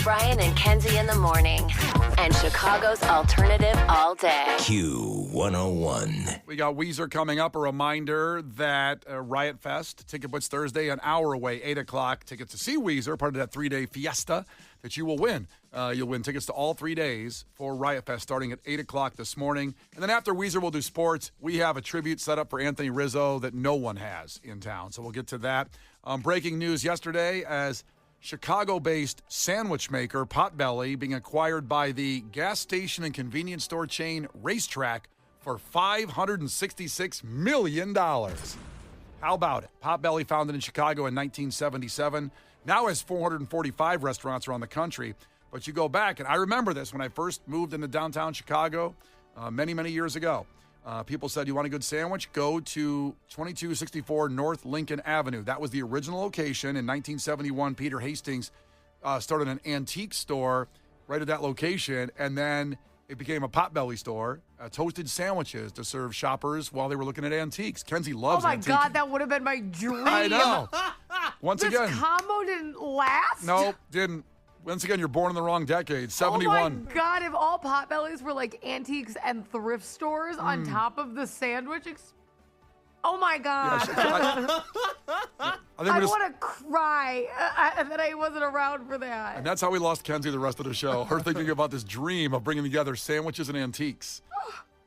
Brian and Kenzie in the morning. And Chicago's alternative all day. Q101. We got Weezer coming up. A reminder that Riot Fest, Ticket Blitz Thursday, an hour away, 8 o'clock. Tickets to see Weezer, part of that 3-day fiesta that you will win. You'll win tickets to all 3 days for Riot Fest starting at 8 o'clock this morning. And then after Weezer, we'll do sports. We have a tribute set up for Anthony Rizzo that no one has in town. So we'll get to that. Breaking news yesterday as Chicago-based sandwich maker Potbelly being acquired by the gas station and convenience store chain Racetrack for $566 million. How about it? Potbelly, founded in Chicago in 1977, now has 445 restaurants around the country. But you go back, and I remember this when I first moved into downtown Chicago many, many years ago. People said, you want a good sandwich? Go to 2264 North Lincoln Avenue. That was the original location. In 1971, Peter Hastings started an antique store right at that location, and then it became a Potbelly store, toasted sandwiches to serve shoppers while they were looking at antiques. Kenzie loves antiques. Oh, my God, that would have been my dream. I know. Once this again. combo didn't last? Nope, didn't. Once again, you're born in the wrong decade. 71. Oh, my God, if all Potbellies were like antiques and thrift stores on top of the sandwich oh, my God. I want to cry that I wasn't around for that. And that's how we lost Kenzie the rest of the show. Her thinking about this dream of bringing together sandwiches and antiques.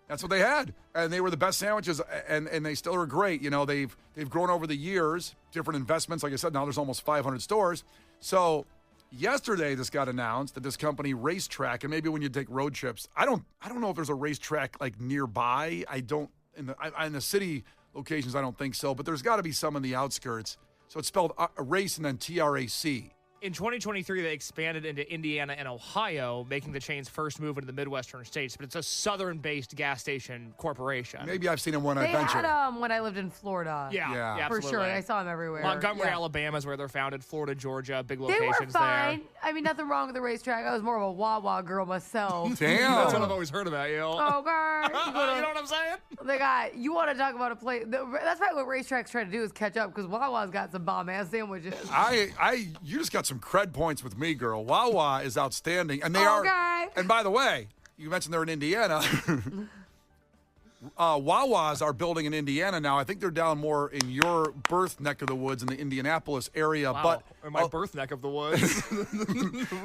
That's what they had. And they were the best sandwiches, and they still are great. You know, they've grown over the years, different investments. Like I said, now there's almost 500 stores. So yesterday, this got announced that this company Racetrack, and maybe when you take road trips, I don't know if there's a racetrack like nearby. I don't in the city locations. I don't think so, but there's got to be some in the outskirts. So it's spelled race and then TRAC. In 2023, they expanded into Indiana and Ohio, making the chain's first move into the Midwestern states. But it's a southern-based gas station corporation. Maybe I've seen them when I They venture. had when I lived in Florida. Yeah, for absolutely. sure. I saw them everywhere. Montgomery, Yeah. Alabama is where they're founded. Florida, Georgia, big They locations were fine. there. I mean, nothing wrong with the Racetrack. I was more of a Wawa girl myself. Damn. That's what I've always heard about you. Oh, God. You know what I'm saying? You want to talk about a place. That's probably what Racetrack's trying to do is catch up because Wawa's got some bomb-ass sandwiches. You just got some cred points with me, girl. Wawa is outstanding. And they are. And by the way, you mentioned they're in Indiana. Wawas are building in Indiana now. I think they're down more in your birth neck of the woods in the Indianapolis area. Wow. But in my birth neck of the woods.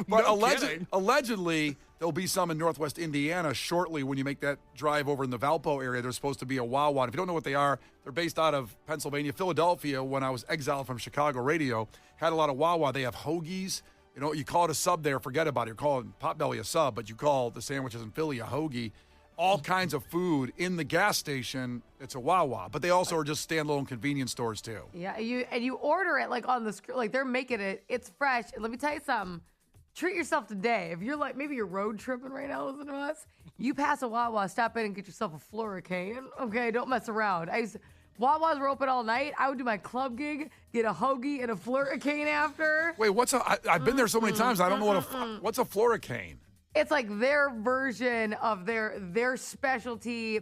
But kidding. allegedly, there'll be some in Northwest Indiana shortly when you make that drive over in the Valpo area. There's supposed to be a Wawa. And if you don't know what they are, they're based out of Pennsylvania. Philadelphia, when I was exiled from Chicago radio, had a lot of Wawa. They have hoagies. You know, you call it a sub there, forget about it. You're calling Potbelly a sub, but you call the sandwiches in Philly a hoagie. All kinds of food in the gas station. It's a Wawa, but they also are just standalone convenience stores too. Yeah, you order it like on the screen, like they're making it. It's fresh. And let me tell you something. Treat yourself today. If you're like maybe you're road tripping right now, listening to us, you pass a Wawa, stop in and get yourself a Flurricane. Okay, don't mess around. Wawas were open all night. I would do my club gig, get a hoagie and a Flurricane after. Wait, I've been there so many times. I don't know what's a Flurricane. It's like their version of their specialty,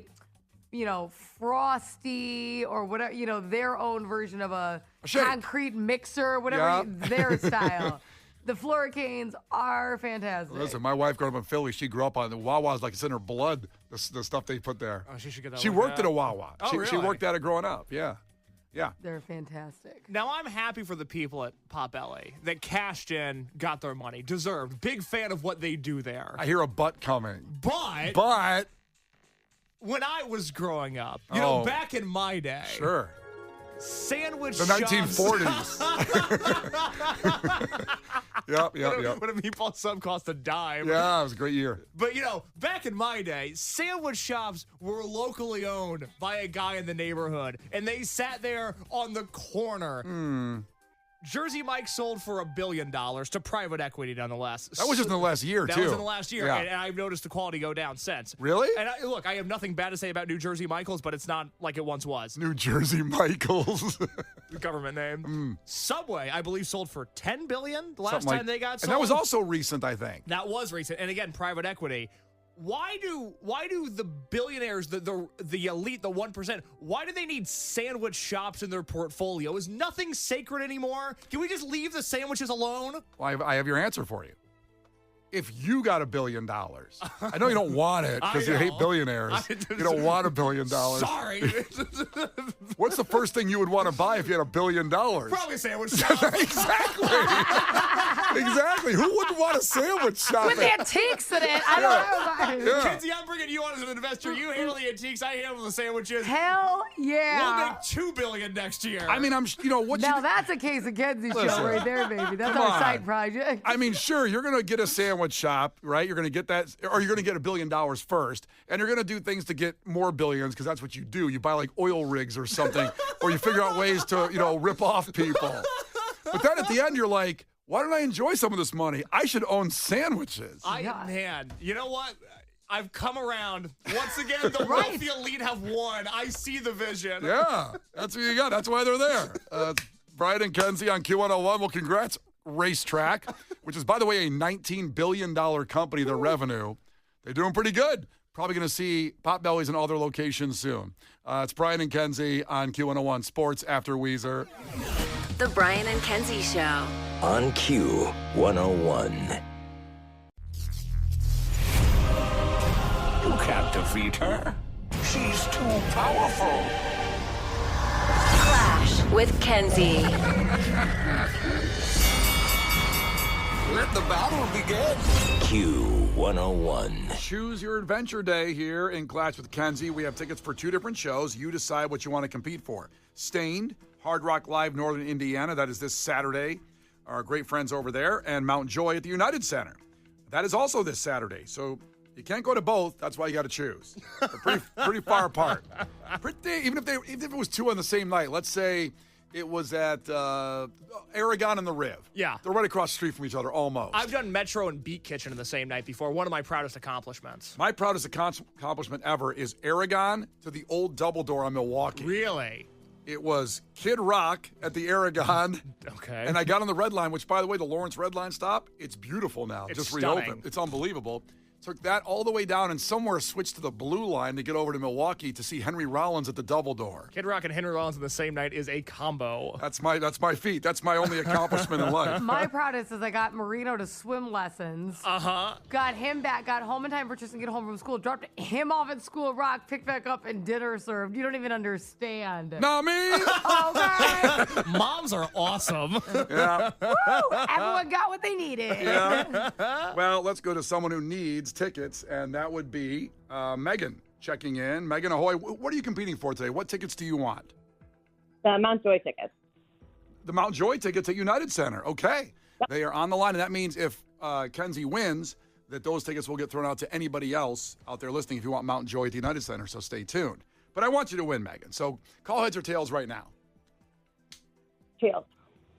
Frosty or whatever, their own version of a concrete mixer, whatever, their style. The Flurricanes are fantastic. Listen, my wife growing up in Philly, she grew up on the Wawa's like it's in her blood, the stuff they put there. Oh, she should get that. She worked at a Wawa. Oh, really? She worked at it growing up, yeah. Yeah. They're fantastic. Now, I'm happy for the people at Potbelly that cashed in, got their money, deserved. Big fan of what they do there. I hear a butt coming. But when I was growing up, back in my day. Sure. Sandwich the shops. 1940s. Yep. When a meatball sub cost a dime. Yeah, it was a great year. But, back in my day, sandwich shops were locally owned by a guy in the neighborhood, and they sat there on the corner. Jersey Mike sold for $1 billion to private equity, nonetheless. That was just in the last year, That too. was in the last year, Yeah. and I've noticed the quality go down since. Really? And I have nothing bad to say about New Jersey Michaels, but it's not like it once was. New Jersey Michaels. The government name. Subway, I believe, sold for $10 billion the last Something time they got sold. And that was also recent, I think. That was recent. And again, private equity. Why do the billionaires, the elite, the 1%, why do they need sandwich shops in their portfolio? Is nothing sacred anymore? Can we just leave the sandwiches alone? Well, I have your answer for you. if you got $1 billion. I know you don't want it because you hate billionaires. You don't want $1 billion. Sorry. What's the first thing you would want to buy if you had $1 billion? Probably a sandwich shop. Exactly. Exactly. Who wouldn't want a sandwich shop? With antiques in it. I don't know. Yeah. Kenzie, I'm bringing you on as an investor. You handle the antiques. I handle the sandwiches. Hell yeah. We'll make $2 billion next year. I mean, what Now you... that's a case of Kenzie show Listen. right there, baby. That's Come our on. side project. I mean, sure, you're going to get a sandwich shop, right? You're going to get that, or you're going to get $1 billion first, and you're going to do things to get more billions because that's what you do. You buy like oil rigs or something, or you figure out ways to, rip off people. But then at the end, you're like, why don't I enjoy some of this money? I should own sandwiches. Man, you know what? I've come around. Once again, the Right. wealthy elite have won. I see the vision. Yeah, that's what you got. That's why they're there. It's Brian and Kenzie on Q101. Well, congrats, Racetrack, which is, by the way, a $19 billion company, their revenue. They're doing pretty good. Probably going to see Potbellies in all their locations soon. It's Brian and Kenzie on Q101 Sports after Weezer. The Brian and Kenzie Show. On Q101. You can't defeat her. She's too powerful. Klash with Kenzie. Let the battle begin. Q101. Choose your adventure day here in Klash with Kenzie. We have tickets for 2 different shows. You decide what you want to compete for. Stained, Hard Rock Live, Northern Indiana. That is this Saturday. Our great friends over there. And Mount Joy at the United Center. That is also this Saturday. So you can't go to both. That's why you got to choose. They're pretty far apart. Even if it was 2 on the same night. Let's say it was at Aragon and the Riv. Yeah. They're right across the street from each other almost. I've done Metro and Beat Kitchen in the same night before. One of my proudest accomplishments. My proudest accomplishment ever is Aragon to the old Double Door on Milwaukee. Really? It was Kid Rock at the Aragon. Okay. And I got on the Red Line, which, by the way, the Lawrence Red Line stop, it's beautiful now. It's just stunning. reopened. It's unbelievable. Took that all the way down and somewhere switched to the Blue Line to get over to Milwaukee to see Henry Rollins at the Double Door. Kid Rock and Henry Rollins in the same night is a combo. That's my feat. That's my only accomplishment in life. My proudest is I got Marino to swim lessons. Uh-huh. Got him back, got home in time for Tristan to get home from school, dropped him off at School Rock, picked back up, and dinner served. You don't even understand. Not me. Okay. Moms are awesome. Yeah. Woo! Everyone got what they needed. Yeah. Well, let's go to someone who needs tickets, and that would be Megan checking in. Megan Ahoy, what are you competing for today? What tickets do you want? The Mount Joy tickets. The Mount Joy tickets at United Center. Okay. They are on the line, and that means if Kenzie wins, that those tickets will get thrown out to anybody else out there listening if you want Mount Joy at the United Center, so stay tuned. But I want you to win, Megan. So call heads or tails right now. Tails.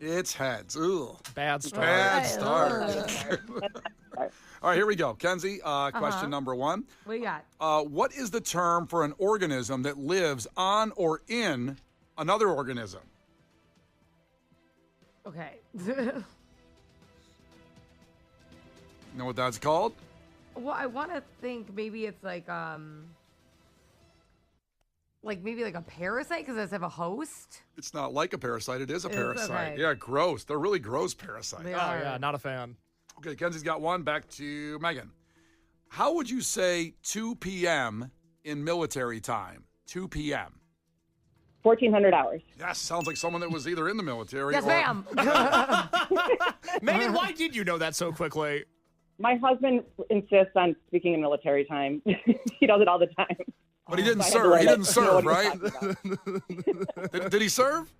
It's heads. Ooh. Bad start. Bad start. All right, here we go. Kenzie, question number 1. What do you got? What is the term for an organism that lives on or in another organism? Okay. You know what that's called? Well, I want to think maybe it's like maybe like a parasite because it have a host. It's not like a parasite. It is a It is, parasite. okay. Yeah, gross. They're really gross parasites. They Oh, are. yeah, not a fan. Okay, Kenzie's got one. Back to Megan. How would you say 2 p.m. in military time? 2 p.m. 1,400 hours. Yes, sounds like someone that was either in the military Yes, or... ma'am. Megan, why did you know that so quickly? My husband insists on speaking in military time. He does it all the time. But he didn't So I had to serve. learn He it. didn't serve, Know what right? he's talking about. Did he serve?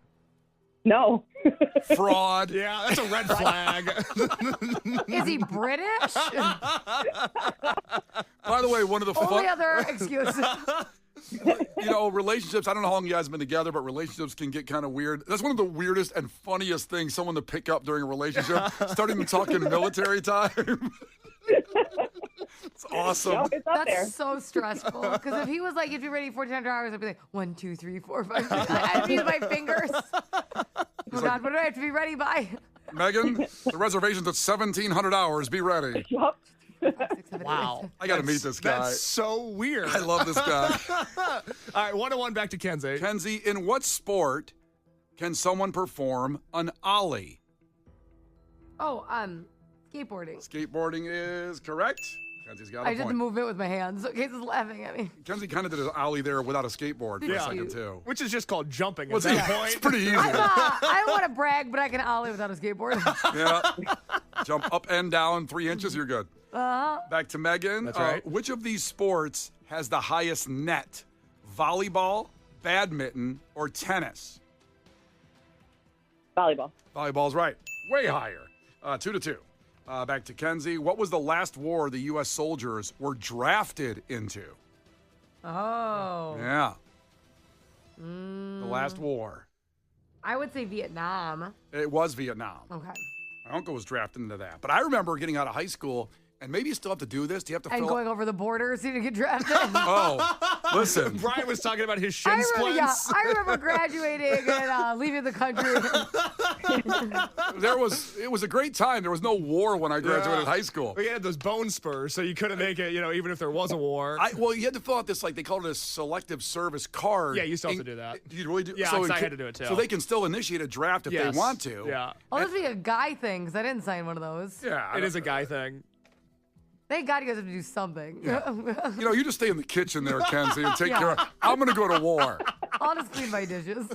No. Fraud. Yeah, that's a red flag. Is he British? By the way, one of the Only fun... other excuse. Relationships, I don't know how long you guys have been together, but relationships can get kind of weird. That's one of the weirdest and funniest things someone to pick up during a relationship, starting to talk in military time. It's awesome. No, it's up there. That's so stressful. Because if he was like, if you're ready 1,400 hours, I'd be like, 1, 2, 3, 4, 5. 6. I'd use my fingers. Oh, God, what do I have to be ready by? Megan, the reservation's at 1,700 hours. Be ready. Yup. 5, 6, 7, 8. Wow. I got to meet this guy. That's so weird. I love this guy. All right, 1-1 back to Kenzie. Kenzie, in what sport can someone perform an ollie? Oh, Skateboarding. Skateboarding is correct. Kenzie's got a I did the point. movement with my hands. So Casey's laughing at me. Kenzie kind of did an ollie there without a skateboard for a second, too. Which is just called jumping at What's that it? point. It's pretty easy. I don't want to brag, but I can ollie without a skateboard. Yeah. Jump up and down 3 inches, you're good. Back to Megan. That's right. Which of these sports has the highest net? Volleyball, badminton, or tennis? Volleyball. Volleyball's right. Way higher. 2-2. Back to Kenzie. What was the last war the U.S. soldiers were drafted into? Oh. Yeah. The last war. I would say Vietnam. It was Vietnam. Okay. My uncle was drafted into that. But I remember getting out of high school, and maybe you still have to do this. Do you have to And fill going over the border so you to get drafted. Oh, listen. Brian was talking about his shin splints. I remember graduating and leaving the country. It was a great time. There was no war when I graduated high school. We had those bone spurs, so you couldn't make it, even if there was a war. Well, you had to fill out this, they called it a selective service card. Yeah, you still have to do that. You really do? Yeah, so 'cause I had to do it, too. So they can still initiate a draft if they want to. Yeah. Oh, this would be a guy thing because I didn't sign one of those. Yeah. It is a guy thing. Thank God you guys have to do something. You just stay in the kitchen there, Kenzie, and take care of I'm going to go to war. I'll just clean my dishes.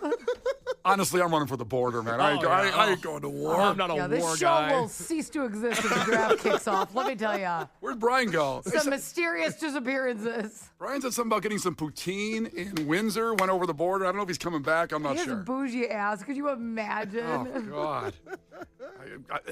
Honestly, I'm running for the border, man. I ain't going to war. I'm not a war this show guy. will cease to exist if the draft kicks off. Let me tell you. Where'd Brian go? Some mysterious disappearances. Brian said something about getting some poutine in Windsor, went over the border. I don't know if he's coming back. I'm not He has a sure. bougie ass. Could you imagine? Oh, God.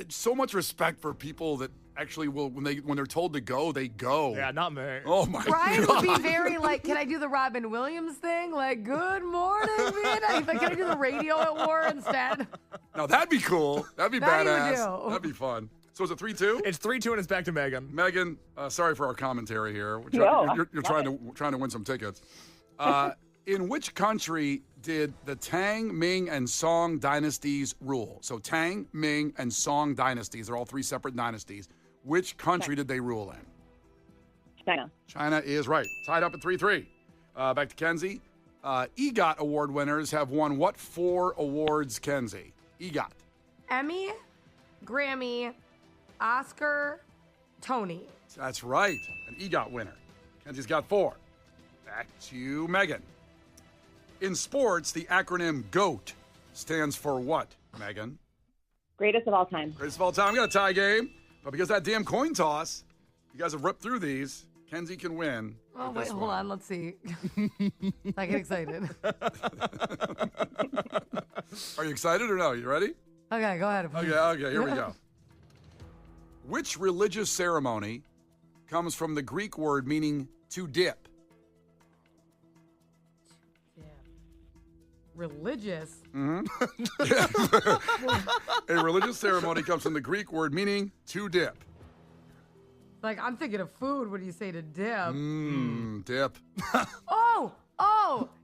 So much respect for people that actually will, when they're told to go, they go. Yeah, not me. Oh, my Brian God. would be very can I do the Robin Williams thing? Good morning, man. He's like, can I do the radio at war instead? Now, that'd be cool. That'd be That he would badass. do. That'd be fun. So is it 3-2? It's 3-2 and it's back to Megan. Megan, sorry for our commentary here. You're trying to win some tickets. In which country did the Tang, Ming, and Song dynasties rule? So Tang, Ming, and Song dynasties. They're all three separate dynasties. Which country did they rule in? China. China is right. Tied up at 3-3. Back to Kenzie. EGOT award winners have won what 4 awards, Kenzie? EGOT. Emmy, Grammy, Oscar, Tony. That's right. An EGOT winner. Kenzie's got 4. Back to Megan. In sports, the acronym GOAT stands for what, Megan? Greatest of all time. Greatest of all time. We got a tie game. But because that damn coin toss, you guys have ripped through these, Kenzie can win. Oh, with wait, this hold one. on. Let's see. I get excited. Are you excited or no? You ready? Okay, go ahead. Okay, here we go. Which religious ceremony comes from the Greek word meaning to dip? Religious. A religious ceremony comes from the Greek word meaning to dip. I'm thinking of food when you say to dip. Dip. Oh,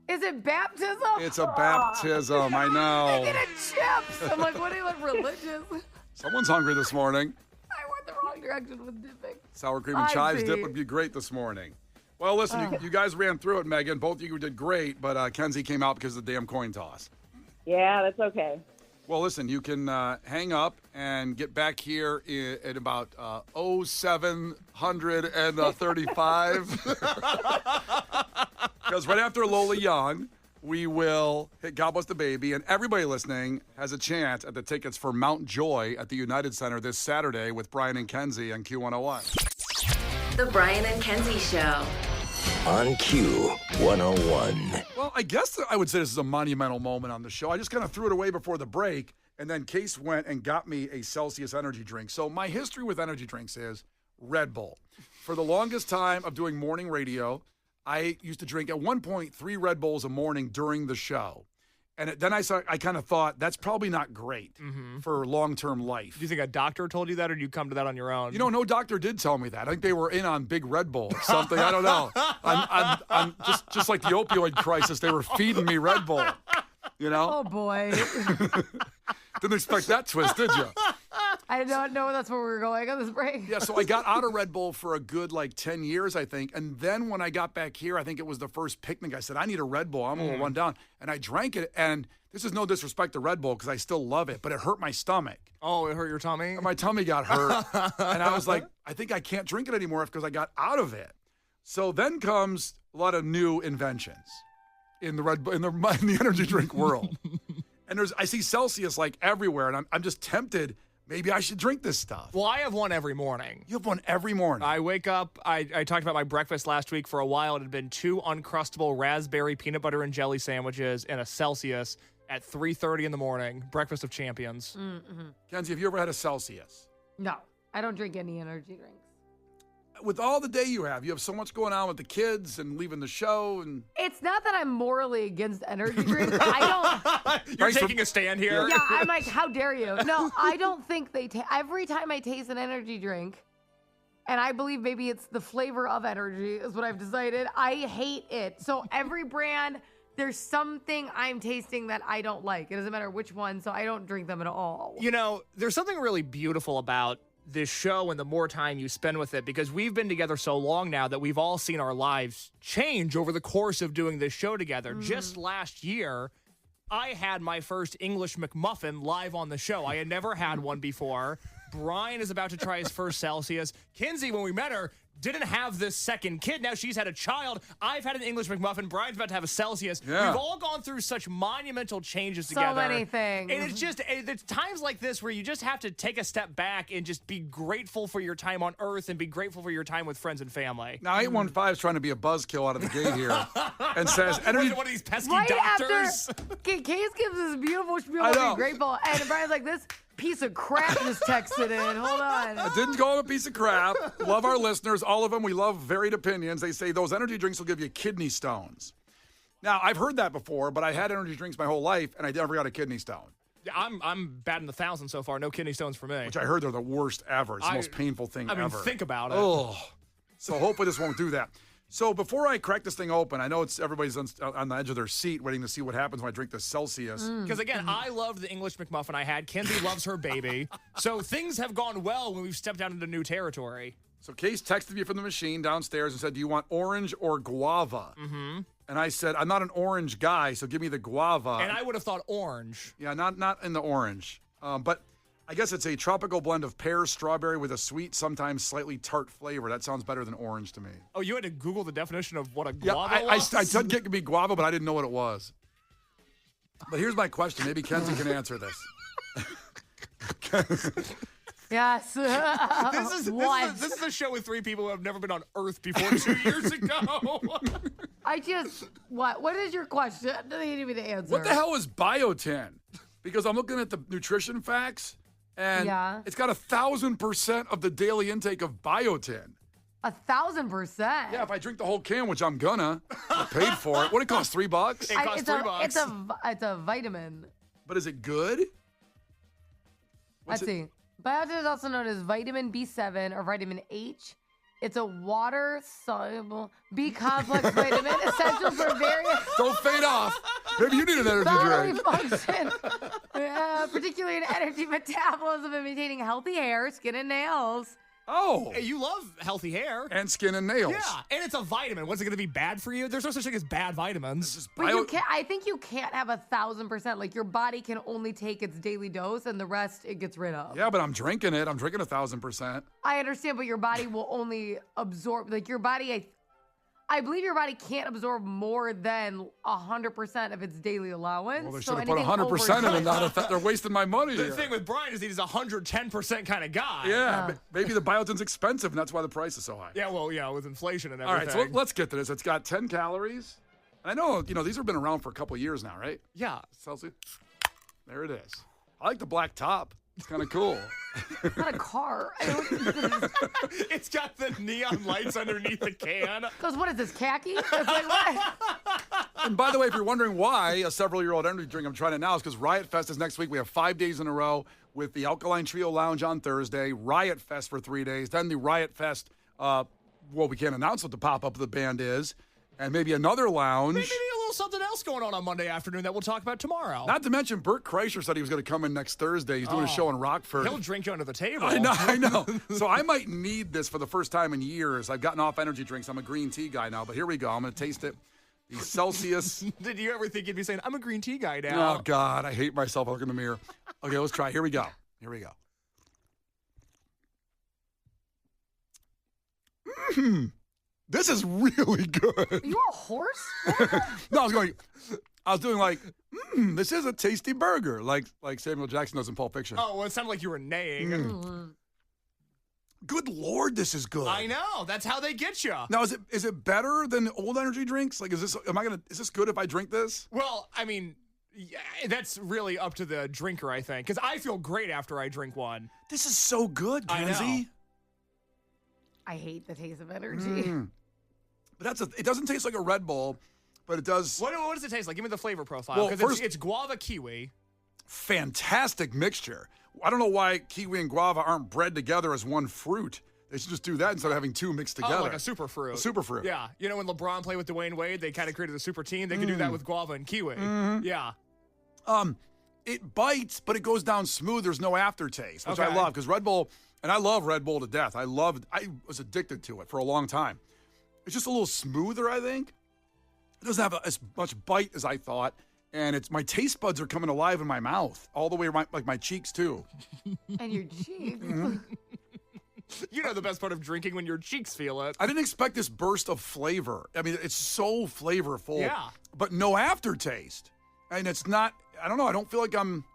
is it baptism? It's a baptism, I know. Thinking of chips. I'm like, what do you want religious? Someone's hungry this morning. I went the wrong direction with dipping. Sour cream and I chives see. dip would be great this morning. Well, listen, you guys ran through it, Megan. Both of you did great, but Kenzie came out because of the damn coin toss. Yeah, that's okay. Well, listen, you can hang up and get back here at about 0735. Because right after Lola Young, we will hit God Bless the Baby, and everybody listening has a chance at the tickets for Mount Joy at the United Center this Saturday with Brian and Kenzie on Q101. The Brian and Kenzie Show. On Q101. Well, I guess I would say this is a monumental moment on the show. I just kind of threw it away before the break, and then Case went and got me a Celsius energy drink. So my history with energy drinks is Red Bull. For the longest time of doing morning radio, I used to drink at one point 3 Red Bulls a morning during the show. And then I kind of thought that's probably not great for long-term life. Do you think a doctor told you that, or did you come to that on your own? No doctor did tell me that. I think they were in on Big Red Bull or something. I don't know. I'm just like the opioid crisis. They were feeding me Red Bull. Oh boy. Didn't expect that twist, did you? I don't know that's where we're going on this break. Yeah, so I got out of Red Bull for a good 10 years, I think. And then when I got back here, I think it was the first picnic, I said, I need a Red Bull. I'm a little run down. And I drank it, and this is no disrespect to Red Bull because I still love it, but it hurt my stomach. Oh, it hurt your tummy? And my tummy got hurt. And I was like, I think I can't drink it anymore because I got out of it. So then comes a lot of new inventions in the energy drink world. And I see Celsius everywhere, and I'm just tempted. Maybe I should drink this stuff. Well, I have one every morning. You have one every morning. I wake up, I talked about my breakfast last week. For a while, it had been 2 Uncrustable raspberry peanut butter and jelly sandwiches and a Celsius at 3:30 in the morning. Breakfast of champions. Mm-hmm. Kenzie, have you ever had a Celsius? No, I don't drink any energy drinks. With all the day you have so much going on with the kids and leaving the show. And It's not that I'm morally against energy drinks. I don't. You're taking a stand here? Yeah, I'm like, how dare you? No, I don't think they every time I taste an energy drink, and I believe maybe it's the flavor of energy is what I've decided, I hate it. So every brand, there's something I'm tasting that I don't like. It doesn't matter which one, so I don't drink them at all. There's something really beautiful about this show and the more time you spend with it, because we've been together so long now that we've all seen our lives change over the course of doing this show together. Just last year, I had my first English McMuffin live on the show. I had never had one before. Brian is about to try his first Celsius. Kenzie, when we met her, didn't have this second kid. Now she's had a child. I've had an English McMuffin. Brian's about to have a Celsius. Yeah. We've all gone through such monumental changes together. So many things. And it's times like this where you just have to take a step back and just be grateful for your time on Earth and be grateful for your time with friends and family. now 815 is trying to be a buzzkill out of the gate here and says energy. One of these pesky Right doctors. after Case gives this beautiful spiel I of know. being grateful, and Brian's like, this piece of crap just texted in. Hold on. I didn't call him a piece of crap. Love our listeners, all of them. We love varied opinions. They say those energy drinks will give you kidney stones. Now, I've heard that before, but I had energy drinks my whole life, and I never got a kidney stone, I'm batting 1,000 so far. No kidney stones for me. which I heard they're the worst ever. It's the most painful thing I mean, ever. think about it. Oh, so hopefully this won't do that. So before I crack this thing open, I know everybody's on the edge of their seat waiting to see what happens when I drink this Celsius. Because again, I love the English McMuffin I had. Kenzie loves her baby. So things have gone well when we've stepped out into new territory. So Case texted me from the machine downstairs and said, do you want orange or guava? Mm-hmm. And I said, I'm not an orange guy, so give me the guava. And I would have thought orange. Yeah, not in the orange. But I guess it's a tropical blend of pear, strawberry with a sweet, sometimes slightly tart flavor. That sounds better than orange to me. Oh, you had to Google the definition of what a Yeah, guava I was? said it could be guava, but I didn't know what it was. But here's my question. Maybe Kenzie can answer this. Yes. This What? is a show with 3 people who have never been on Earth before 2 years ago. What is your question? You need me to answer. What the hell is biotin? Because I'm looking at the nutrition facts, and it's got 1,000% of the daily intake of biotin. 1,000%. Yeah, if I drink the whole can, which I'm gonna, I paid for it. What it cost? $3? It costs $3. It's a vitamin. But is it good? Let's see. Biotin is also known as vitamin B7 or vitamin H. It's a water-soluble B-complex vitamin essential for various Don't fade off. Maybe you need an energy bodily drink. function, particularly in energy metabolism and maintaining healthy hair, skin, and nails. Oh. Hey, you love healthy hair. And skin and nails. Yeah, and it's a vitamin. What's it going to be bad for you? There's no such thing as bad vitamins. This is But you can't. I think you can't have 1,000%. Like your body can only take its daily dose, and the rest it gets rid of. Yeah, but I'm drinking it. I'm drinking 1,000%. I understand, but your body will only absorb. Like your body, I believe your body can't absorb more than 100% of its daily allowance. Well, they So should have put anything 100% in over- it. Not they're wasting my money The here. thing with Brian is he's a 110% kind of guy. Yeah, maybe the biotin's expensive, and that's why the price is so high. Yeah, well, yeah, with inflation and All everything. right, so let's get to this. It's got 10 calories. I know, these have been around for a couple of years now, right? Yeah. Celsius. There it is. I like the black top. It's kind of cool. It's not a car. I don't, It's got the neon lights underneath the can. because what is this, khaki? It's like, what? And by the way, if you're wondering why a several-year-old energy drink, I'm trying it now, is because Riot Fest is next week. We have 5 days in a row with the Alkaline Trio Lounge on Thursday, Riot Fest for 3 days, then the Riot Fest, we can't announce what the pop-up of the band is, and maybe another lounge. Maybe a little little something else going on Monday afternoon that we'll talk about tomorrow. Not to mention, Bert Kreischer said he was going to come in next Thursday. He's doing a show in Rockford. He'll drink you under the table. I know. So I might need this for the first time in years. I've gotten off energy drinks. I'm a green tea guy now, but here we go. I'm going to taste it. The Celsius. Did you ever think you'd be saying, I'm a green tea guy now? Oh, God. I hate myself. I look in the mirror. Okay, let's try. Here we go. This is really good. Are you a horse? No, I was doing like, this is a tasty burger, like Samuel Jackson does in Pulp Fiction. Oh, well, it sounded like you were neighing. Good Lord, this is good. I know. That's how they get you. Now, is it better than old energy drinks? Like, is this good if I drink this? Well, I mean, yeah, that's really up to the drinker, I think, because I feel great after I drink one. This is so good, Kenzie. I know. I hate the taste of energy. But it doesn't taste like a Red Bull, but it does. What does it taste like? Give me the flavor profile. Well, Because first, it's guava kiwi. Fantastic mixture. I don't know why kiwi and guava aren't bred together as one fruit. They should just do that instead of having two mixed together. Oh, like a super fruit. A super fruit. Yeah. You know when LeBron played with Dwayne Wade, they kind of created a super team? They could do that with guava and kiwi. Yeah. It bites, but it goes down smooth. There's no aftertaste, which I Okay. love because Red Bull, and I love Red Bull to death. I was addicted to it for a long time. It's just a little smoother, I think. It doesn't have as much bite as I thought, and my taste buds are coming alive in my mouth, all the way like my cheeks too. And your cheeks. You know the best part of drinking when your cheeks feel it. I didn't expect this burst of flavor. I mean, it's so flavorful, Yeah. but no aftertaste. And it's not, I don't know, I don't feel like I'm...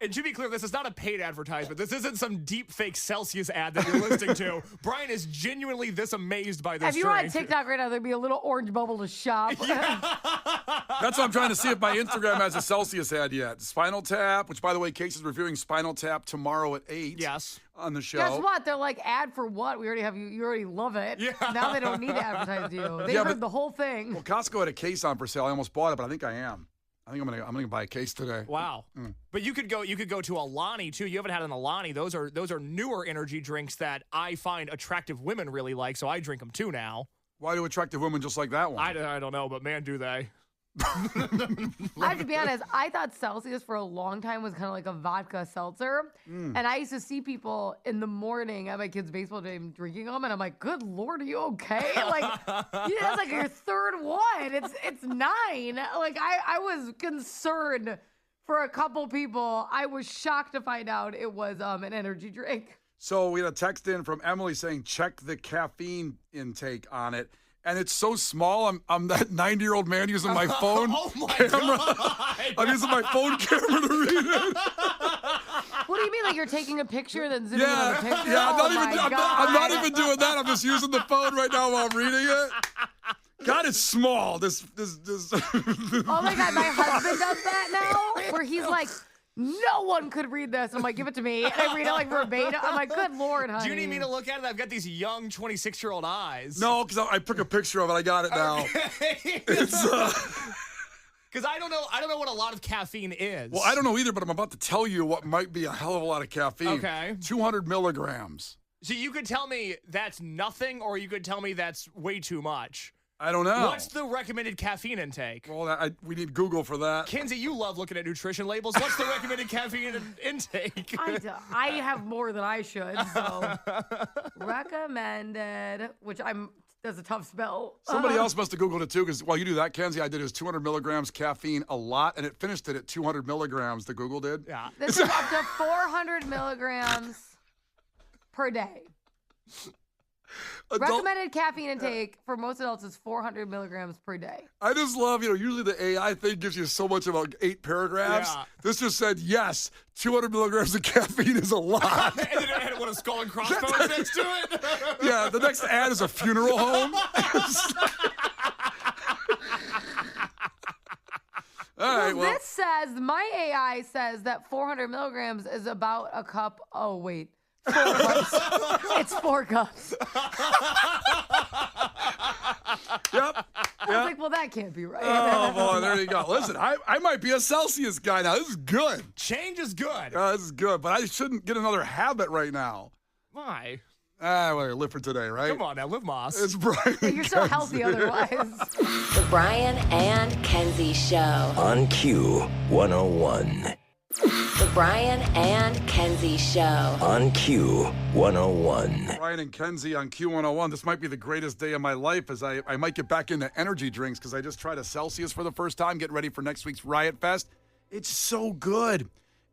And to be clear, this is not a paid advertisement. This isn't some deep fake Celsius ad that you're listening to. Brian is genuinely this amazed by this If you were on drink. TikTok right now, there'd be a little orange bubble to shop. That's what I'm trying to see if my Instagram has a Celsius ad yet. Spinal Tap, which, by the way, Case is reviewing Spinal Tap tomorrow at 8 Yes. on the show. Guess what? They're like, ad for what? We already have you. You already love it. Yeah. Now they don't need to advertise you. They Yeah, heard but- the whole thing. Well, Costco had a case on for sale. I almost bought it, but I think I am. I think I'm gonna buy a case today. Wow. But you could go to Alani too. You haven't had an Alani. Those are newer energy drinks that I find attractive women really like, so I drink them too now. Why do attractive women just like that one? I don't know, but man, do they. I have to be honest, I thought Celsius for a long time was kind of like a vodka seltzer. And I used to see people in the morning at my kids' baseball game drinking them, and I'm like, good Lord, are you okay? Like, that's like your third one. It's 9. Like, I was concerned for a couple people. I was shocked to find out it was an energy drink. So we had a text in from Emily saying, check the caffeine intake on it. And it's so small, I'm that 90-year-old man using my phone Oh my camera. God. I'm using my phone camera to read it. What do you mean? Like you're taking a picture and then zooming in on the picture? Yeah, Oh my I'm not God. even doing that. I'm just using the phone right now while I'm reading it. God, it's small. This. Oh my God, my husband does that now, where he's like, no one could read this. I'm like, give it to me. And I read it like verbatim. I'm like, good Lord, honey. Do you need me to look at it? I've got these young 26-year-old eyes. No, because I took a picture of it. I got it now. It's Because I don't know what a lot of caffeine is. well, I don't know either, but I'm about to tell you what might be a hell of a lot of caffeine. Okay. 200 milligrams. So you could tell me that's nothing, or you could tell me that's way too much. I don't know. What's the recommended caffeine intake? Well, we need Google for that. Kenzie, you love looking at nutrition labels. What's the recommended caffeine intake? I have more than I should. So recommended, which that's a tough spell. Somebody else must have Googled it too, because while you do that, Kenzie, I did his 200 milligrams caffeine a lot, and it finished it at 200 milligrams, the Google did. Yeah. This is up to 400 milligrams per day. Recommended caffeine intake for most adults is 400 milligrams per day. I just love, usually the AI thing gives you so much about 8 paragraphs. Yeah. This just said, yes, 200 milligrams of caffeine is a lot. And then it had what, a skull and crossbones next to it? Yeah, the next ad is a funeral home. All right, well, This says, my AI says that 400 milligrams is about a cup. Oh, wait. 4 cups. It's 4 cups. yep. I was like, well, that can't be right. Oh, boy, there you go. Listen, I might be a Celsius guy now. This is good. Change is good. This is good, but I shouldn't get another habit right now. Why? Well, live for today, right? Come on now, live Moss. It's Brian. You're so healthy otherwise. The Brian and Kenzie Show. On Q101. The Brian and Kenzie Show. On Q101. Brian and Kenzie on Q101. This might be the greatest day of my life as I might get back into energy drinks because I just tried a Celsius for the first time, getting ready for next week's Riot Fest. It's so good.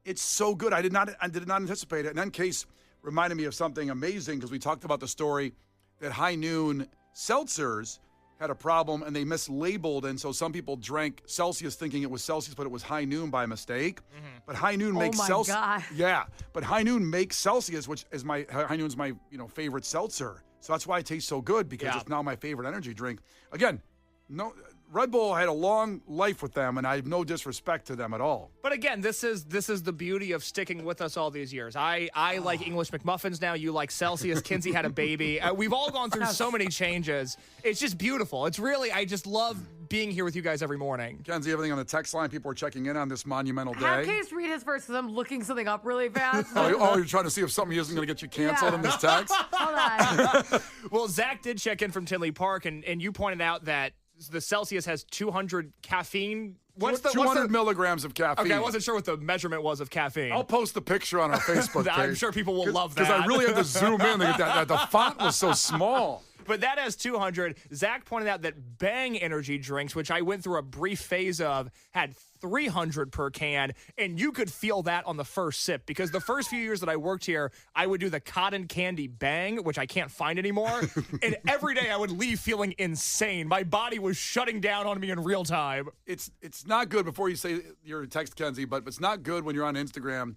It's so good. I did not anticipate it. And then Case reminded me of something amazing because we talked about the story that High Noon seltzers had a problem and they mislabeled, and so some people drank Celsius thinking it was Celsius, but it was High Noon by mistake. But High Noon makes Celsius. God. Yeah, but High Noon makes Celsius, which is High Noon's my favorite seltzer. So that's why it tastes so good because it's now my favorite energy drink. Again, no. Red Bull had a long life with them, and I have no disrespect to them at all. But again, this is the beauty of sticking with us all these years. I like English McMuffins now. You like Celsius. Kinsey had a baby. We've all gone through so many changes. It's just beautiful. It's really, I just love being here with you guys every morning. Kenzie, everything on the text line, people are checking in on this monumental Have day. Case read his first because I'm looking something up really fast. Oh, you're trying to see if something isn't going to get you canceled in this text? Hold on. Well, Zach did check in from Tinley Park, and you pointed out that the Celsius has 200 caffeine. What's the 200 milligrams of caffeine. Okay, I wasn't sure what the measurement was of caffeine. I'll post the picture on our Facebook page. I'm sure people will love that. Because I really had to zoom in to get that. The font was so small. But that has 200. Zach pointed out that Bang energy drinks, which I went through a brief phase of, had 300 per can, and you could feel that on the first sip because the first few years that I worked here, I would do the cotton candy Bang, which I can't find anymore, and every day I would leave feeling insane. My body was shutting down on me in real time. It's not good before you say your text, Kenzie, but it's not good when you're on Instagram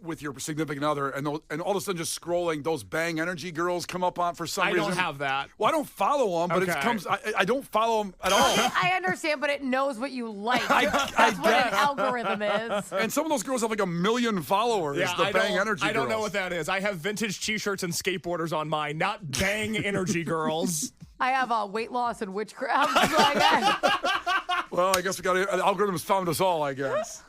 with your significant other and all of a sudden just scrolling, those Bang energy girls come up on for some reason. I don't have that. Well, I don't follow them, but it comes. I don't follow them at all. I understand, but it knows what you like. That's what guess. an algorithm is. And some of those girls have like 1 million followers. Yeah, the Bang energy girls. I don't know what that is. I have vintage T-shirts and skateboarders on mine, not Bang energy girls. I have weight loss and witchcraft. So I guess. Well, I guess algorithms found us all, I guess.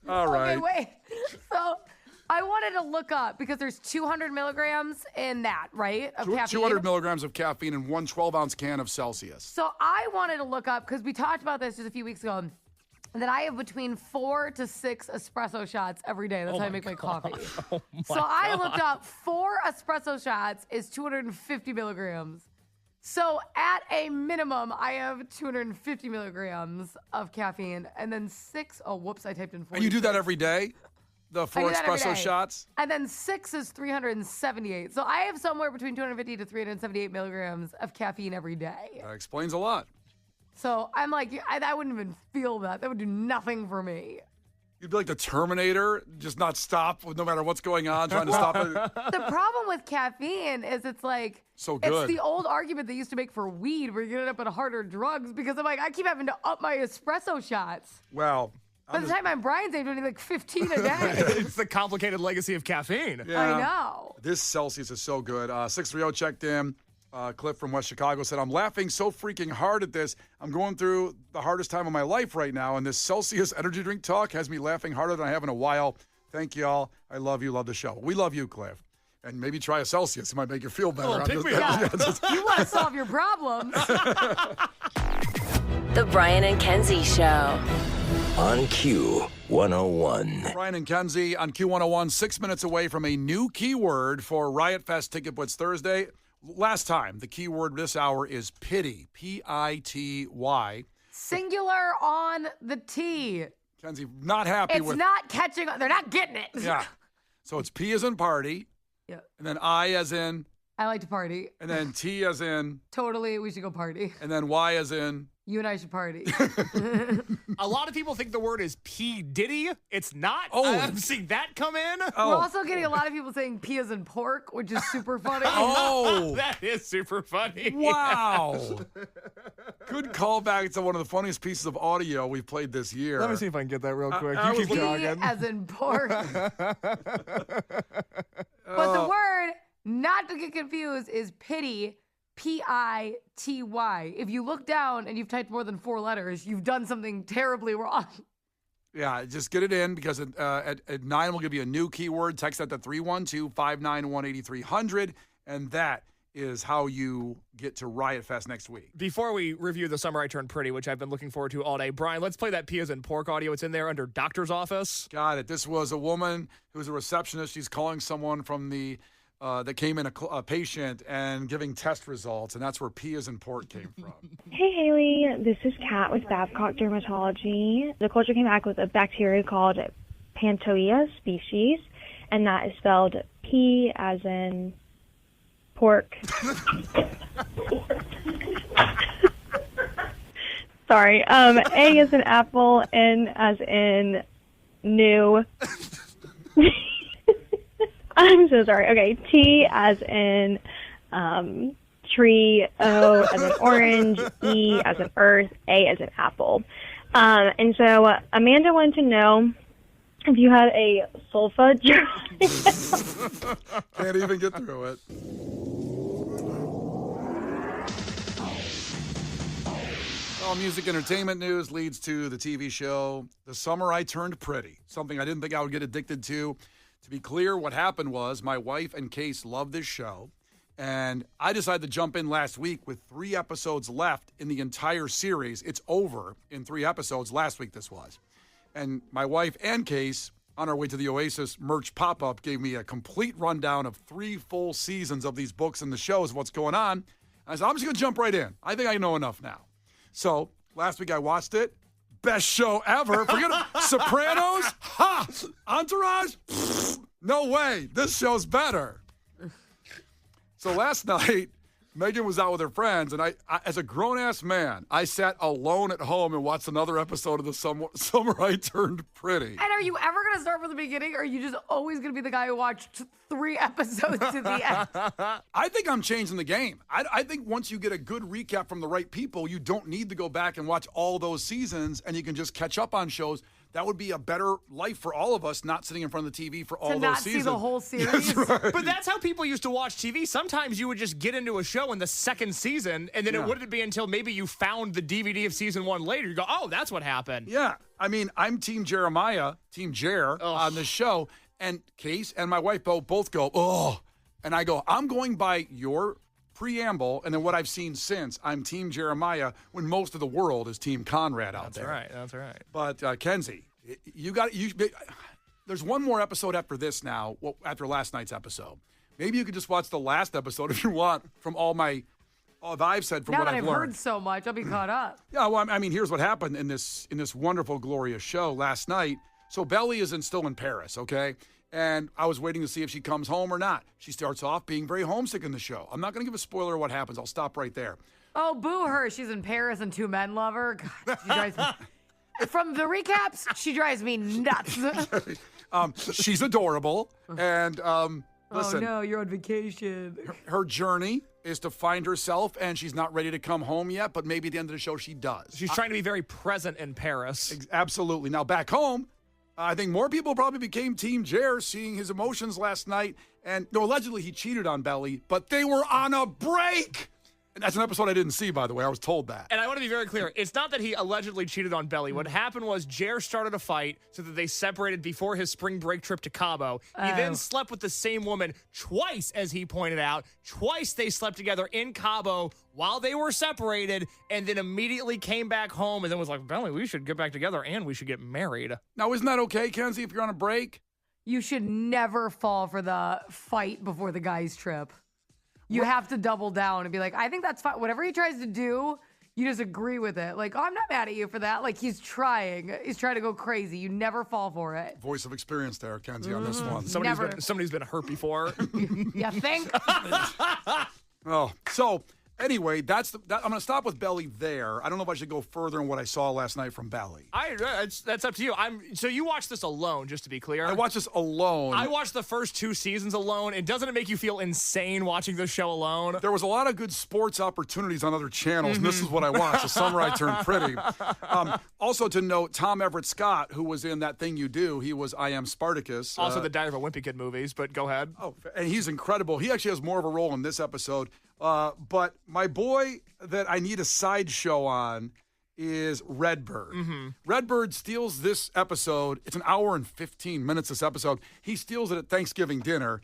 All right. Okay, wait. So I wanted to look up because there's 200 milligrams in that, right? Of caffeine. 200 milligrams of caffeine in one 12-ounce can of Celsius. So I wanted to look up because we talked about this just a few weeks ago. And that I have between 4 to 6 espresso shots every day. That's how I make my coffee. So I looked up 4 espresso shots is 250 milligrams. So at a minimum, I have 250 milligrams of caffeine, and then 6. Oh, whoops! I typed in 4. And you do that every day? The 4 espresso shots? And then 6 is 378. So I have somewhere between 250 to 378 milligrams of caffeine every day. That explains a lot. So I'm like, I wouldn't even feel that. That would do nothing for me. You'd be like the Terminator, just not stop no matter what's going on, trying to stop it. The problem with caffeine is it's like, so good. It's the old argument they used to make for weed where you get up on harder drugs because I'm like, I keep having to up my espresso shots. Well, by the time I'm Brian's age, I'm doing like 15 a day. It's the complicated legacy of caffeine. Yeah. I know. This Celsius is so good. 630 checked in. Cliff from West Chicago said, I'm laughing so freaking hard at this. I'm going through the hardest time of my life right now, and this Celsius energy drink talk has me laughing harder than I have in a while. Thank you all. I love you. Love the show. We love you, Cliff. And maybe try a Celsius. It might make you feel better. Oh, pick me up. You want to solve your problems. The Brian and Kenzie Show. On Q101. Brian and Kenzie on Q101, 6 minutes away from a new keyword for Riot Fest Ticket Blitz Thursday. Last time, the keyword this hour is pity, P-I-T-Y. Singular on the T. Kenzie, not happy with It's not catching on. They're not getting it. Yeah. So it's P as in party. Yeah. And then I as in. I like to party. And then T as in. Totally, we should go party. And then Y as in. You and I should party. A lot of people think the word is P. Diddy. It's not. Oh. I'm seeing that come in. Oh. We're also getting a lot of people saying P as in pork, which is super funny. Oh. That is super funny. Wow. Good callback to one of the funniest pieces of audio we've played this year. Let me see if I can get that real quick. I You keep was P talking. as in pork. But the word, not to get confused, is pity. P-I-T-Y. If you look down and you've typed more than 4 letters, you've done something terribly wrong. Yeah, just get it in because at 9 we'll give you a new keyword. Text that to 312-591-8300, and that is how you get to Riot Fest next week. Before we review The Summer I Turned Pretty, which I've been looking forward to all day, Brian, let's play that P as in pork audio. It's in there under doctor's office. Got it. This was a woman who's a receptionist. She's calling someone from the that came in, a patient, and giving test results, and that's where P as in pork came from. Hey, Haley. This is Kat with Babcock Dermatology. The culture came back with a bacteria called Pantoia species, and that is spelled P as in pork. Sorry. A as in apple, N as in new. I'm so sorry. Okay, T as in tree, O as in orange, E as in earth, A as in apple. And so Amanda wanted to know if you had a sulfa dry. Can't even get through it. Well, music entertainment news leads to the TV show The Summer I Turned Pretty, something I didn't think I would get addicted to. To be clear, what happened was my wife and Case love this show, and I decided to jump in last week with 3 episodes left in the entire series. It's over in 3 episodes. Last week this was. And my wife and Case, on our way to the Oasis merch pop-up, gave me a complete rundown of 3 full seasons of these books and the shows, what's going on. And I said, I'm just going to jump right in. I think I know enough now. So last week I watched it. Best show ever. Forget it. Sopranos? Ha! Entourage? Pfft, no way. This show's better. So last night, Megan was out with her friends, and I as a grown-ass man, I sat alone at home and watched another episode of The Summer I Turned Pretty. And are you ever going to start from the beginning, or are you just always going to be the guy who watched 3 episodes to the end? I think I'm changing the game. I think once you get a good recap from the right people, you don't need to go back and watch all those seasons, and you can just catch up on shows. That would be a better life for all of us, not sitting in front of the TV for all those seasons. To not see the whole series? That's right. But that's how people used to watch TV. Sometimes you would just get into a show in the second season, and then it wouldn't be until maybe you found the DVD of season 1 later. You go, oh, that's what happened. Yeah. I mean, I'm Team Jeremiah, Team Jer on the show, and Case and my wife both go, oh. And I go, I'm going by your preamble, and then what I've seen since, I'm Team Jeremiah, when most of the world is Team Conrad out there. That's right. But Kenzie, there's one more episode after this now, after last night's episode. Maybe you could just watch the last episode if you want from all that I've said from now what that I've I've learned. heard so much, I'll be caught up. Yeah, well, I mean, here's what happened in this wonderful, glorious show last night. So Belly is still in Paris, okay? And I was waiting to see if she comes home or not. She starts off being very homesick in the show. I'm not going to give a spoiler of what happens. I'll stop right there. Oh, boo her. She's in Paris and 2 men love her. God, she drives me. From the recaps, she drives me nuts. She's adorable. And listen. Oh, no, you're on vacation. Her journey is to find herself, and she's not ready to come home yet, but maybe at the end of the show she does. She's trying to be very present in Paris. Absolutely. Now, back home, I think more people probably became Team Jer, seeing his emotions last night. And no, allegedly he cheated on Belly, but they were on a break. And that's an episode I didn't see, by the way. I was told that. And I want to be very clear. It's not that he allegedly cheated on Belly. What happened was Jer started a fight so that they separated before his spring break trip to Cabo. He then slept with the same woman twice, as he pointed out. Twice they slept together in Cabo while they were separated, and then immediately came back home and then was like, Belly, we should get back together and we should get married. Now, isn't that okay, Kenzie, if you're on a break? You should never fall for the fight before the guy's trip. You have to double down and be like, I think that's fine. Whatever he tries to do, you just agree with it. Like, oh, I'm not mad at you for that. Like, he's trying. He's trying to go crazy. You never fall for it. Voice of experience there, Kenzie, on this one. Somebody's been hurt before. You think? Oh, so anyway, I'm going to stop with Belly there. I don't know if I should go further in what I saw last night from Belly. That's up to you. So you watched this alone, just to be clear. I watched this alone. I watched the first 2 seasons alone. And doesn't it make you feel insane watching this show alone? There was a lot of good sports opportunities on other channels, and this is what I watched. The Summer I Turned Pretty. Also to note, Tom Everett Scott, who was in That Thing You Do, he was I Am Spartacus. Also the Diary of a Wimpy Kid movies, but go ahead. Oh, and he's incredible. He actually has more of a role in this episode. But my boy that I need a sideshow on is Redbird. Mm-hmm. Redbird steals this episode. It's an hour and 15 minutes, this episode. He steals it at Thanksgiving dinner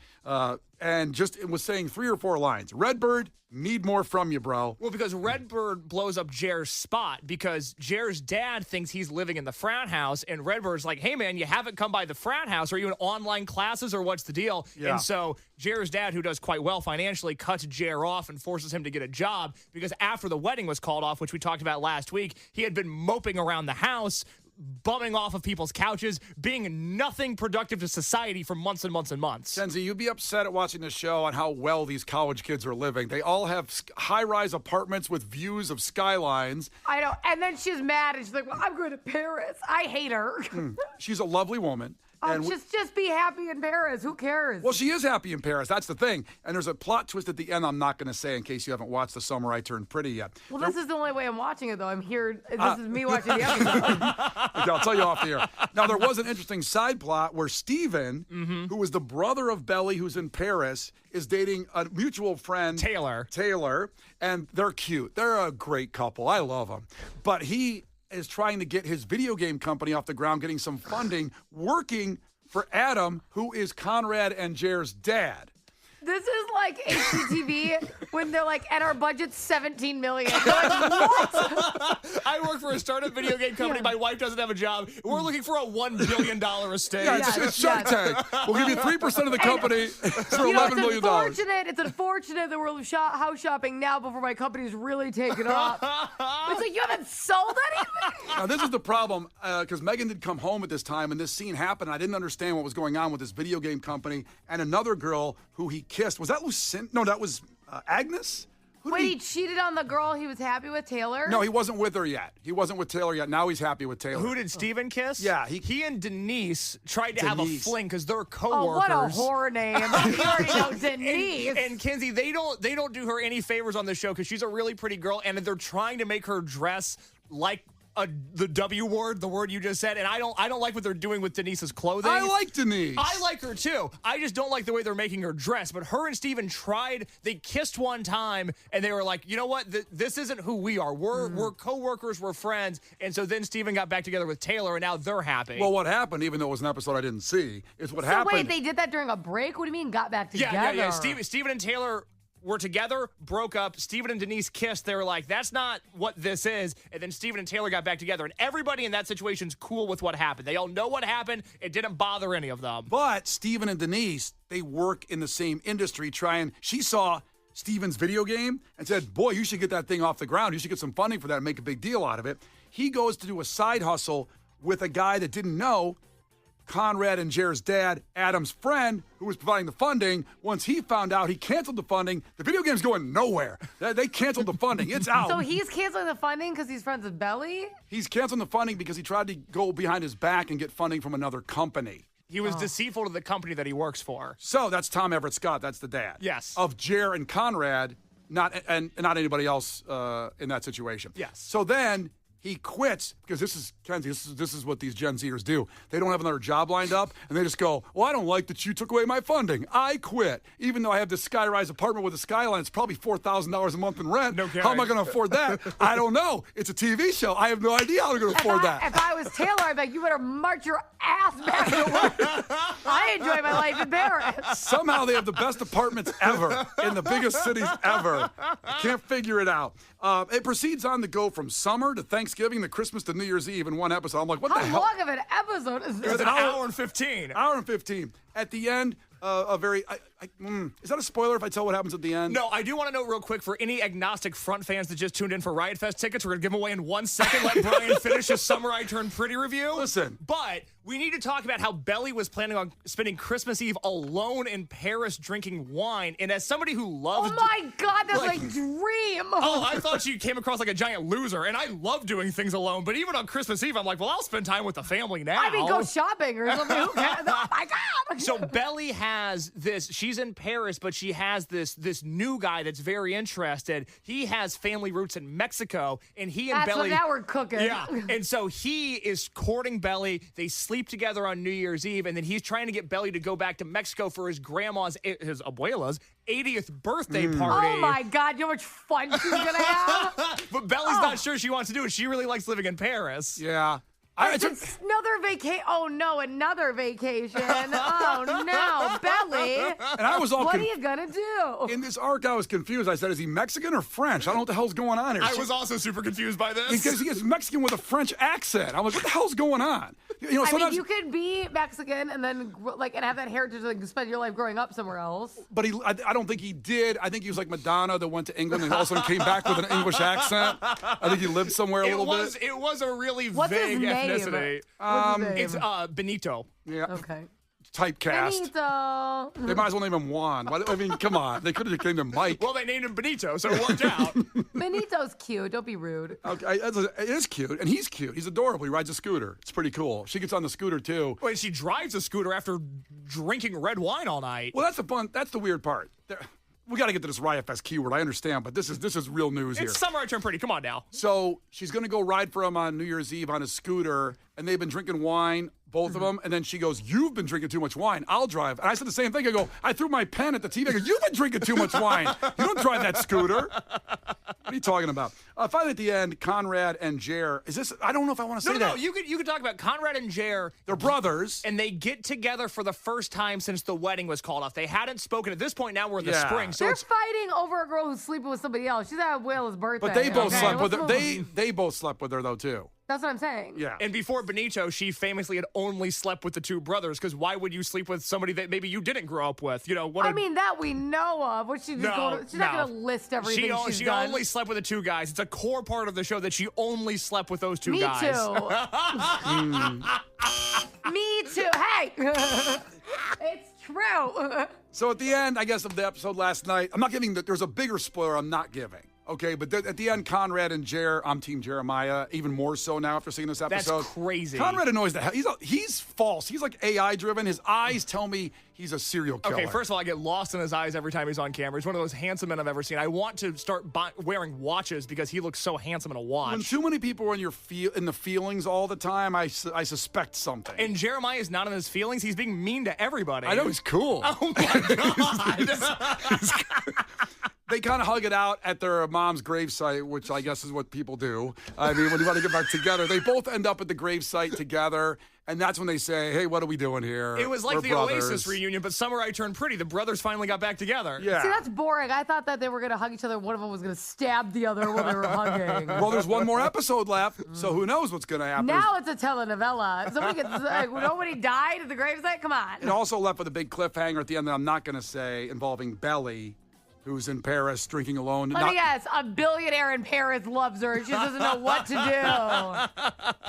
and just was saying 3 or 4 lines. Redbird, need more from you, bro. Well, because Redbird blows up Jer's spot because Jer's dad thinks he's living in the frat house, and Redbird's like, hey, man, you haven't come by the frat house. Are you in online classes or what's the deal? Yeah. And so Jer's dad, who does quite well financially, cuts Jer off and forces him to get a job because after the wedding was called off, which we talked about last week, he had been moping around the house, bumming off of people's couches, being nothing productive to society for months and months and months. Kenzie, you'd be upset at watching this show on how well these college kids are living. They all have high-rise apartments with views of skylines. I know. And then she's mad and she's like, well, I'm going to Paris. I hate her. She's a lovely woman. Oh, And just be happy in Paris. Who cares? well, she is happy in Paris. That's the thing. And there's a plot twist at the end I'm not going to say in case you haven't watched The Summer I Turned Pretty yet. Well, this is the only way I'm watching it, though. I'm here. This is me watching the episode. Okay, I'll tell you off the air. Now, there was an interesting side plot where Steven, Mm-hmm. who is the brother of Belly, who's in Paris, is dating a mutual friend, Taylor, and they're cute. They're a great couple. I love them. But he is trying to get his video game company off the ground, getting some funding, working for Adam, who is Conrad and Jer's dad. This is like HGTV when they're like, and our budget's $17 million. They're like, what? I work for a startup video game company. My wife doesn't have a job. We're looking for a $1 billion estate. Yeah, it's Shark Tank. We'll give you 3% of the company for $11 million. It's unfortunate that we're house shopping now before my company's really taken off. It's like, you haven't sold anything? Now, this is the problem, because Megan did come home at this time, and this scene happened. I didn't understand what was going on with this video game company and another girl who he kissed. Was that Lucinda? No, that was Agnes? Who did Wait, he cheated on the girl he was happy with, Taylor? No, he wasn't with her yet. He wasn't with Taylor yet. Now he's happy with Taylor. Who did Steven kiss? Yeah, he and Denise tried to have a fling because they're Oh, coworkers. what a horror name. You already know Denise. And Kenzie, they don't do her any favors on the show because she's a really pretty girl, and they're trying to make her dress like the W word, the word you just said, and I don't like what they're doing with Denise's clothing. I like Denise. I like her too. I just don't like the way they're making her dress. But her and Steven tried. They kissed one time, and they were like, you know what? This isn't who we are. We're coworkers. We're friends. And so then Steven got back together with Taylor, and now they're happy. Well, what happened, even though it was an episode I didn't see, is what happened. Wait, they did that during a break? What do you mean got back together? Yeah. Steven and Taylor were together, broke up. Steven and Denise kissed. They were like, that's not what this is. And then Steven and Taylor got back together. And everybody in that situation's cool with what happened. They all know what happened. It didn't bother any of them. But Steven and Denise, they work in the same industry she saw Steven's video game and said, boy, you should get that thing off the ground. You should get some funding for that and make a big deal out of it. He goes to do a side hustle with a guy that didn't know Conrad and Jer's dad, Adam's friend, who was providing the funding. Once he found out, he canceled the funding. The video game's going nowhere. They canceled the funding. It's out. So he's canceling the funding because he's friends with Belly? He's canceling the funding because he tried to go behind his back and get funding from another company. He was deceitful to the company that he works for. So that's Tom Everett Scott. That's the dad. Yes. Of Jer and Conrad, not anybody else in that situation. Yes. So then he quits because this is Kenzie. This is what these Gen Zers do. They don't have another job lined up, and they just go, "Well, I don't like that you took away my funding. I quit, even though I have this skyrise apartment with a skyline. It's probably $4,000 a month in rent. No kidding. How am I going to afford that? I don't know. It's a TV show. I have no idea how I'm going to afford that. If I was Taylor, I'd be like, you better march your ass back to work. I enjoy my life in Paris. Somehow they have the best apartments ever in the biggest cities ever. I can't figure it out. It proceeds on to go from summer to Thanksgiving to Christmas to New Year's Eve in one episode. I'm like, what the hell? How long of an episode is this? It's an hour and 15. Hour and 15. At the end, is that a spoiler if I tell what happens at the end? No, I do want to note real quick for any agnostic front fans that just tuned in for Riot Fest tickets, we're going to give them away in 1 second. Let Brian finish his Summer I Turned Pretty review. Listen. But we need to talk about how Belly was planning on spending Christmas Eve alone in Paris drinking wine. And as somebody who loves... Oh my God, that's my dream. Oh, I thought she came across like a giant loser. And I love doing things alone. But even on Christmas Eve, I'm like, well, I'll spend time with the family now. I mean, go shopping or something. Who cares? Oh my God. So Belly has this, she's in Paris, but she has this new guy that's very interested. He has family roots in Mexico, and he and That's Belly... what now we're cooking. Yeah, and so he is courting Belly. They sleep sleep together on New Year's Eve, and then he's trying to get Belly to go back to Mexico for his abuela's 80th birthday party. Oh my God, you know how much fun she's gonna have? But Belly's not sure she wants to do it. She really likes living in Paris. Yeah. It's another vacation. Oh no, another vacation. Oh no, Belly. And I was all what are you gonna do? in this arc, I was confused. I said, is he Mexican or French? I don't know what the hell's going on here. I was also super confused by this. Because he is Mexican with a French accent. I'm like, what the hell's going on? You know, I mean, sometimes, you could be Mexican and then and have that heritage and spend your life growing up somewhere else. but I don't think he did. I think he was like Madonna that went to England and all of a sudden came back with an English accent. I think he lived somewhere a little bit. It was a really What's his vague name? ethnicity. What's his name? It's Benito. Yeah. Okay. Typecast. Benito. They might as well name him Juan. I mean, come on. They could have named him Mike. Well, they named him Benito, so it worked out. Benito's cute. Don't be rude. Okay, it is cute, and he's cute. He's adorable. He rides a scooter. It's pretty cool. She gets on the scooter too. Wait, she drives a scooter after drinking red wine all night. Well, that's the weird part. We got to get to this Riot Fest keyword. I understand, but this is real news here. It's summer, I turn pretty. Come on now. So she's going to go ride for him on New Year's Eve on a scooter, and they've been drinking wine, both of them. And then she goes, "You've been drinking too much wine. I'll drive." And I said the same thing. I go, I threw my pen at the TV. I go, "You've been drinking too much wine. You don't drive that scooter." What are you talking about? Finally, at the end, Conrad and Jer. Is this? I don't know if I want to say that. No. You could talk about Conrad and Jer. They're brothers, and they get together for the first time since the wedding was called off. They hadn't spoken at this point. Now we're in the spring, so they're fighting over a girl who's sleeping with somebody else. She's at Abuela's birthday. but they both okay? slept with her. They both slept with her though too. That's what I'm saying. Yeah. And before Benito, she famously had only slept with the two brothers. Because why would you sleep with somebody that maybe you didn't grow up with? You know, I mean, that we know of. What she's not going to list everything she's she done. only slept with the two guys. It's a core part of the show that she only slept with those two guys. Me too. Me too. Hey, it's true. So at the end, I guess, of the episode last night, I'm not giving there's a bigger spoiler I'm not giving. Okay, but at the end, Conrad and Jer, I'm Team Jeremiah, even more so now after seeing this episode. That's crazy. Conrad annoys the hell. He's false. He's like AI driven. His eyes tell me he's a serial killer. Okay, first of all, I get lost in his eyes every time he's on camera. He's one of those handsome men I've ever seen. I want to start wearing watches because he looks so handsome in a watch. When too many people are in the feelings all the time, I suspect something. And Jeremiah is not in his feelings. He's being mean to everybody. I know, he's cool. Oh, my God. They kind of hug it out at their mom's gravesite, which I guess is what people do. I mean, when you want to get back together, they both end up at the gravesite together, and that's when they say, "Hey, what are we doing here?" It was like We're the brothers. Oasis reunion, but Summer I Turned Pretty. The brothers finally got back together. Yeah. See, that's boring. I thought that they were going to hug each other. One of them was going to stab the other while they were hugging. Well, there's one more episode left, so who knows what's going to happen. Now it's a telenovela. Nobody died at the gravesite? Come on. It also left with a big cliffhanger at the end that I'm not going to say, involving Belly, who's in Paris drinking alone. Let me guess, a billionaire in Paris loves her. She doesn't know what to do.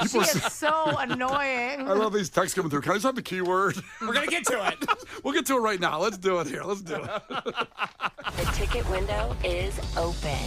She is so annoying. I love these texts coming through. Can I just have the keyword? We're going to get to it. We'll get to it right now. Let's do it here. Let's do it. The ticket window is open.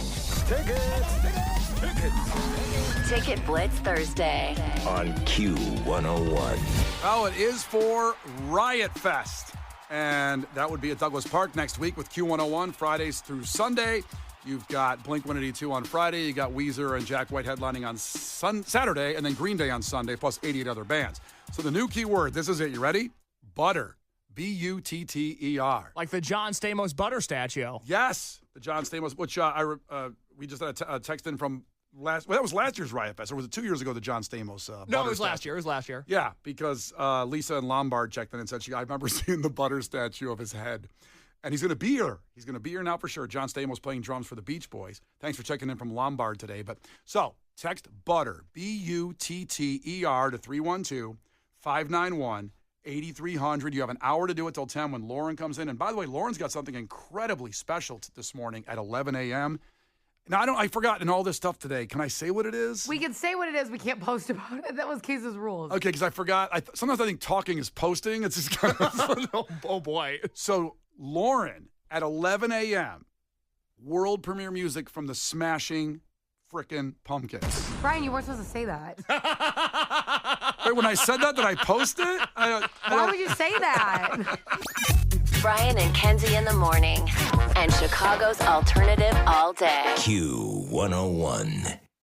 Ticket Blitz Thursday. On Q101. Oh, it is for Riot Fest. And that would be at Douglas Park next week with Q101, Fridays through Sunday. You've got Blink-182 on Friday. You got Weezer and Jack White headlining on Saturday, and then Green Day on Sunday, plus 88 other bands. So the new keyword, this is it. You ready? Butter. Butter. Like the John Stamos butter statue. Yes, the John Stamos, which we just had a text in from that was last year's Riot Fest, or was it 2 years ago, the John Stamos No, it was last year. It was last year. Yeah, because Lisa and Lombard checked in and said, I remember seeing the butter statue of his head. And he's going to be here. He's going to be here now for sure. John Stamos playing drums for the Beach Boys. Thanks for checking in from Lombard today. So, text butter, Butter, to 312-591-8300. You have an hour to do it till 10 when Lauren comes in. And by the way, Lauren's got something incredibly special this morning at 11 a.m. Now, I forgot in all this stuff today. Can I say what it is? We can say what it is. We can't post about it. That was Case's rules. Okay, because I forgot. Sometimes I think talking is posting. It's just kind of... Oh, boy. So, Lauren, at 11 a.m., world premiere music from the Smashing Frickin' Pumpkins. Brian, you weren't supposed to say that. Wait, when I said that, did I post it? Why would you say that? Brian and Kenzie in the morning. And Chicago's alternative all day. Q101.